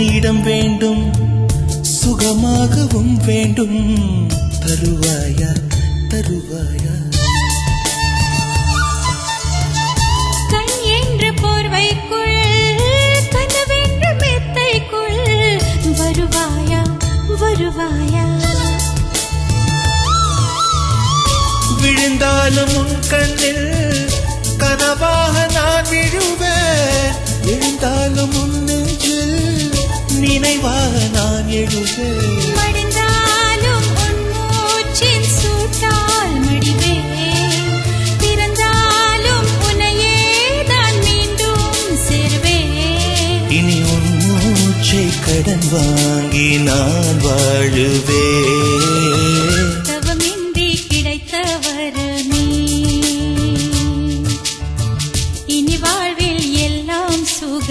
இடம் வேண்டும் சுகமாகவும் வேண்டும் தருவாயா தருவாயா கண் என்ற போர்வைக்குள் கனவென்ற மெத்தைக்குள் வருவாயா வருவாயா விழுந்தாலும் உன் கண்ணில் கனவாக நான் விழுவேன் எழுந்தாலும் உன் நெஞ்சில் நினைவாக நான் எழுவேன் மடிந்தாலும் உன் மூச்சின் சூட்டால் மடிவேன் பிறந்தாலும் உன்னையே தான் மீண்டும் சேர்வேன் இனி உன் மூச்சை கடன் வாங்கி நான் வாழுவேன்